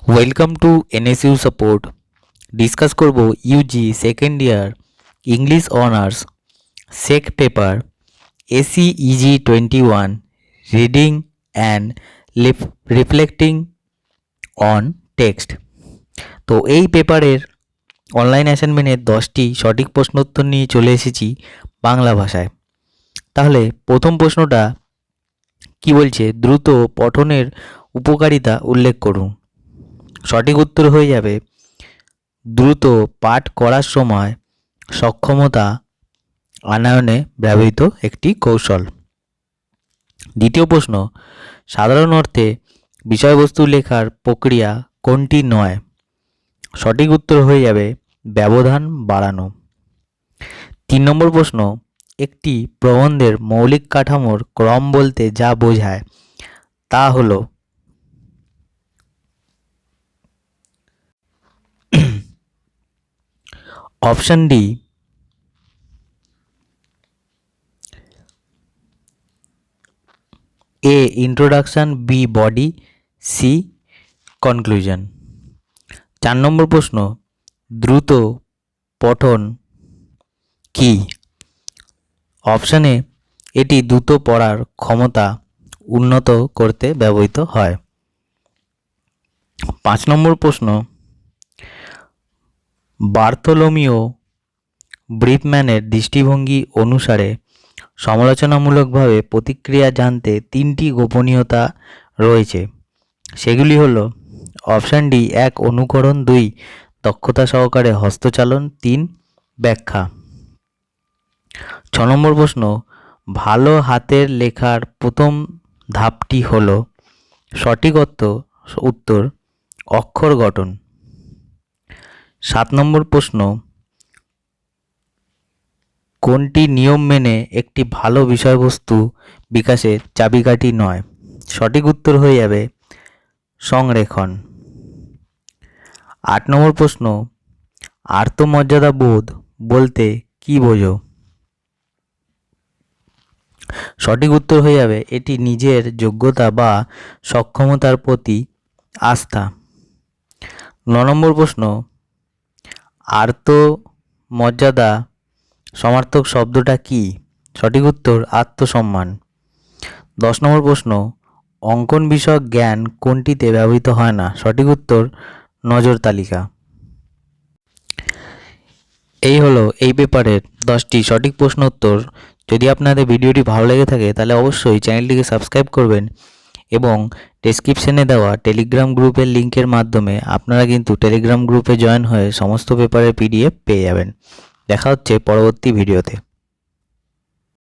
Welcome to NSU support. Discuss করব UG second year English honours SEC paper ACEG 21 reading and reflecting on text. তো এই পেপারের online অ্যাসাইনমেন্টের 10টি সঠিক প্রশ্নোত্তর নিয়ে চলে এসেছি বাংলা ভাষায়। তাহলে প্রথম প্রশ্নটা কি বলছে? দ্রুত পঠনের উপকারিতা উল্লেখ করুন। সঠিক উত্তর হয়ে যাবে দ্রুত পাঠ করার সময় সক্ষমতা আনয়নে ব্যবহৃত একটি কৌশল। দ্বিতীয় প্রশ্ন, সাধারণ অর্থে বিষয়বস্তু লেখার প্রক্রিয়া কোনটি নয়? সঠিক উত্তর হয়ে যাবে ব্যবধান বাড়ানো। 3 নম্বর প্রশ্ন, একটি প্রবন্ধের মৌলিক কাঠামোর ক্রম বলতে যা বোঝায় তা হলো। Option D A introduction, B body, C conclusion. 4 নম্বর প্রশ্ন, দ্রুত পঠন কি? অপশানে এটি দ্রুত পড়ার ক্ষমতা উন্নত করতে ব্যবহৃত হয়। 5 নম্বর প্রশ্ন, বার্থোলোমিও ব্রিফম্যানের দৃষ্টিভঙ্গি অনুসারে সমালোচনামূলকভাবে প্রতিক্রিয়া জানতে 3টি গোপনীয়তা রয়েছে, সেগুলি হলো অপশান ডি 1 অনুকরণ, 2 দক্ষতা সহকারে হস্তচালন, 3 ব্যাখ্যা। 6 নম্বর প্রশ্ন, ভালো হাতের লেখার প্রথম ধাপটি হলো। সঠিক উত্তর অক্ষর গঠন। 7 নম্বর প্রশ্ন, কোনটি নিয়ম মেনে একটি ভালো বিষয়বস্তু বিকাশের চাবিকাঠি নয়? সঠিক উত্তর হয়ে যাবে সংরেখন। 8 নম্বর প্রশ্ন, আত্মমর্যাদা বোধ বলতে কি বোঝো? সঠিক উত্তর হয়ে যাবে এটি নিজের যোগ্যতা বা সক্ষমতার প্রতি আস্থা। 9 নম্বর প্রশ্ন, আত্মমর্যাদা সমার্থক শব্দটা কি? সঠিক উত্তর আত্মসম্মান। 10 নম্বর প্রশ্ন, অঙ্কন বিষয়ক জ্ঞান কোনটিতে ব্যবহৃত হয় না? সঠিক উত্তর নজর তালিকা। এই হলো এই পেপারের 10টি সঠিক প্রশ্ন উত্তর। যদি আপনাদের ভিডিওটি ভালো লেগে থাকে তাহলে অবশ্যই চ্যানেলটিকে সাবস্ক্রাইব করবেন এবং ডেসক্রিপশনে দেওয়া টেলিগ্রাম গ্রুপের লিঙ্কের মাধ্যমে আপনারা কিন্তু টেলিগ্রাম গ্রুপে জয়েন হয়ে সমস্ত পেপারের পিডিএফ পেয়ে যাবেন। দেখা হচ্ছে পরবর্তী ভিডিওতে।